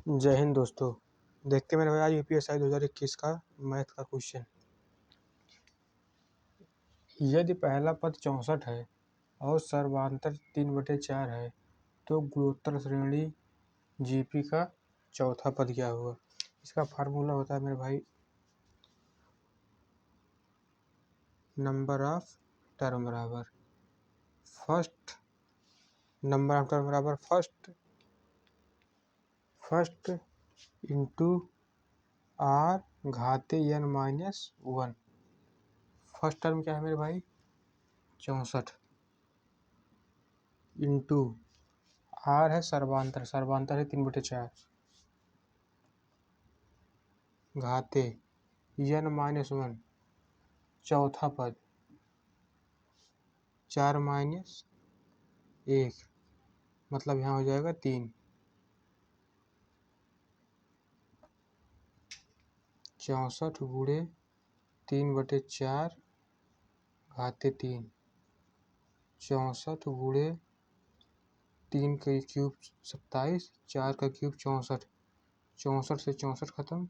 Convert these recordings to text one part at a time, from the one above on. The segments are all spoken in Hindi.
जय हिंद दोस्तों। देखते मेरे भाई आज यूपीएससी 2021 का मैथ का क्वेश्चन। यदि पहला पद 64 है और सर्वांतर 3/4 है तो गुणोत्तर श्रेणी जीपी का चौथा पद क्या होगा। इसका फार्मूला होता है मेरे भाई नंबर ऑफ टर्म बराबर फर्स्ट नंबर ऑफ टर्म बराबर फर्स्ट इंटू आर घाते n-1। फर्स्ट टर्म क्या है मेरे भाई 64 इंटू आर है सर्वांतर है 3/4 घाते n-1 चौथा पद 4-1 मतलब यहाँ हो जाएगा 3। 64 गुणे 3/4 घाते 3। 64 गुणे 3 का क्यूब 27, 4 का क्यूब 64। 64 से 64 खत्म।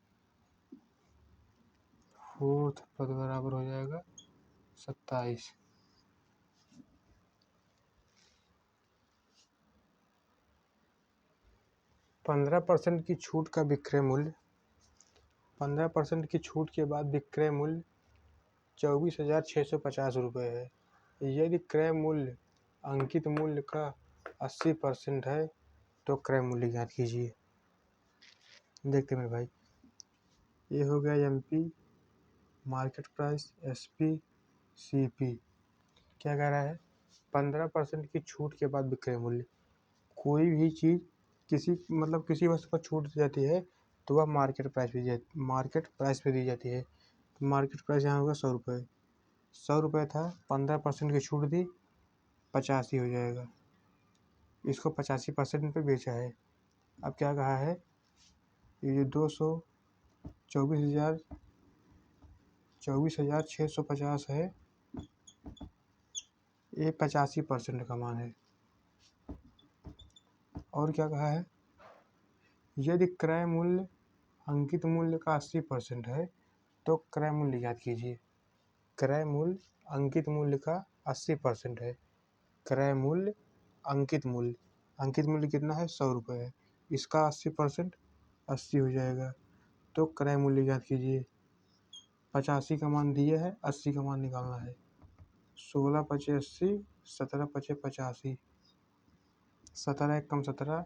फोर्थ पद बराबर हो जाएगा 27। पंद्रह परसेंट की छूट का विक्रय मूल्य 15% की छूट के बाद विक्रय मूल्य 24,650 रुपये है। यदि क्रय मूल्य अंकित मूल्य का 80% है तो क्रय मूल्य ज्ञात कीजिए। देखते मेरे भाई, ये हो गया MP market price, SP, CP. क्या कह रहा है 15% की छूट के बाद विक्रय मूल्य। कोई भी चीज़ किसी वस्तु पर छूट दी जाती है तो वह मार्केट प्राइस पे दी जाती है। तो मार्केट प्राइस यहाँ होगा 100 रुपये। 100 रुपये था, 15% की छूट दी 85 हो जाएगा। इसको 85% पे बेचा है। अब क्या कहा है, ये 24,650 है, ये 85% का मान है। और क्या कहा है, यदि क्रय मूल्य अंकित मूल्य का 80% है तो क्रय मूल्य ज्ञात कीजिए। क्रय मूल्य अंकित मूल्य का 80% है। क्रय मूल्य अंकित मूल्य कितना है 100 रुपये है। इसका 80% 80 हो जाएगा। तो क्रय मूल्य ज्ञात कीजिए। 85 का मान दिया है, 80 का मान निकालना है। 16×5 80, 17×5 85। 17 एक कम 17,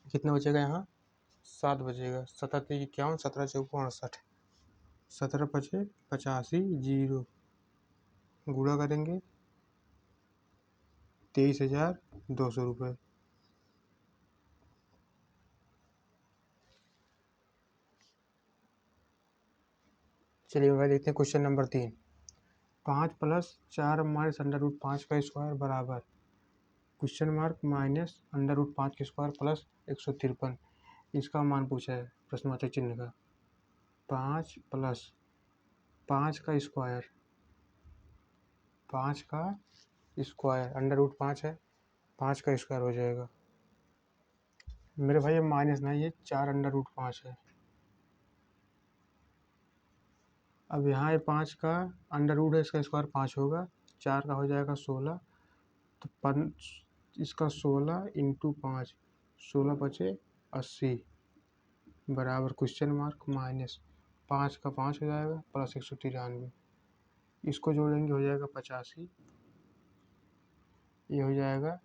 कितना बचेगा यहाँ 7 बचेगा। 17×3 51, 17×4 68, 17×5 85, 0 गुणा करेंगे 23,200 रुपये। चलिए भाई देखते हैं क्वेश्चन नंबर 3। 5 + 4 - √5 का स्क्वायर बराबर क्वेश्चन मार्क माइनस √5 का स्क्वायर प्लस 153। इसका मान पूछा है प्रश्नवाचक चिन्ह का। 5 + 5 का स्क्वायर, 5 का स्क्वायर √5 है, 5 का स्क्वायर हो जाएगा। मेरे भाई ये माइनस नहीं, ये 4 √5 है। अब यहाँ ये 5 का अंडर है, इसका स्क्वायर 5 होगा। 4 का हो जाएगा 16, तो इसका 16 × 5, 16×5 80 बराबर क्वेश्चन मार्क माइनस 5 का 5 हो जाएगा प्लस 193। इसको जोड़ेंगे हो जाएगा 85, ये हो जाएगा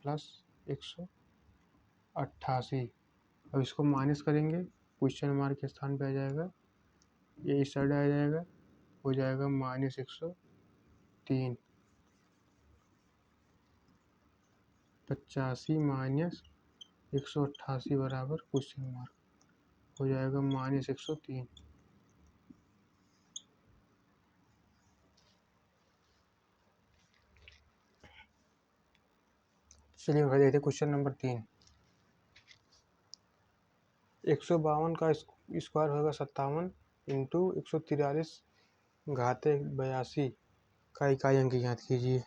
प्लस 188। अब इसको माइनस करेंगे, क्वेश्चन मार्क के स्थान पे आ जाएगा, ये इस साइड आ जाएगा, हो जाएगा -103। 85 - 188 बराबर क्वेश्चन मार्क हो जाएगा -103। चलिए भाई देखते क्वेश्चन नंबर 3। 152 का स्क्वायर होगा 57 इंटू 143 घाते 82 का इकाई अंक ज्ञात कीजिए।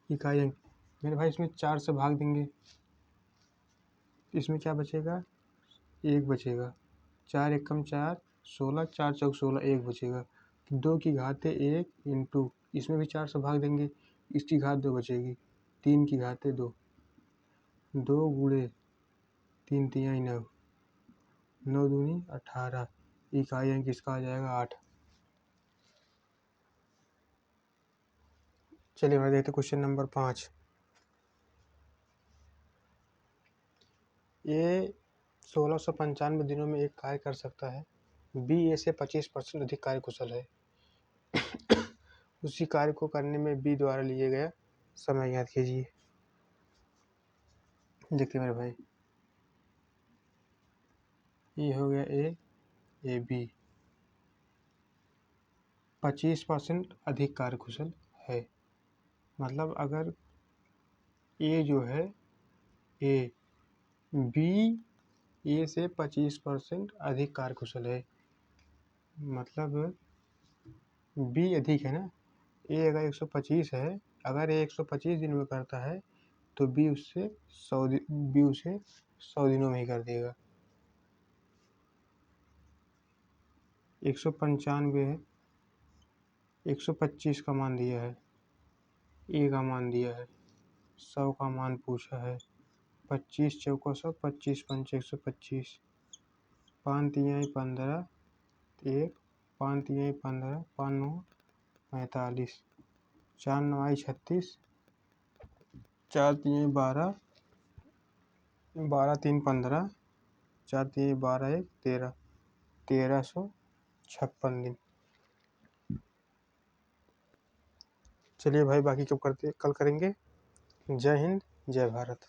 इकाई अंक मेरे भाई इसमें 4 से भाग देंगे, इसमें क्या बचेगा, 1 बचेगा। 4 एकम 4, 16, 4 चौक 16, 1 बचेगा। 2 की घात है 1 इंटू, इसमें भी 4 से भाग देंगे, इसकी घात 2 बचेगी। 3 की घात है 2, 2 गुणे 3 तिहाई 9, 9 दूनी 18, इकाई अंक इसका आ जाएगा 8। चलिए भाई देखते क्वेश्चन नंबर 5। ए 1695 दिनों में एक कार्य कर सकता है, बी ए से 25% अधिक कार्य कुशल है। उसी कार्य को करने में बी द्वारा लिए गया समय ज्ञात कीजिए। देखिए मेरे भाई, ये हो गया ए बी 25% अधिक कार्य कुशल है। मतलब अगर ए जो है, ए बी ए से 25% अधिक कार्य कुशल है, मतलब बी अधिक है ना। ए अगर 125 है, अगर ए 125 दिन में करता है तो बी उसे 100 दिनों में ही कर देगा। 195 है, 125 का मान दिया है, ए का मान दिया है, 100 का मान पूछा है। 25 चौका 100, 25 पंच 125, 5 तिहाई 15, 1 5 तिहाई 15, 5 9 45, 4 9 36, 4 तिहाई 12, 12 3 15, 4 तिहाई 12 1 13, 1356 दिन। चलिए भाई बाकी कब करते, कल करेंगे। जय हिंद, जय भारत।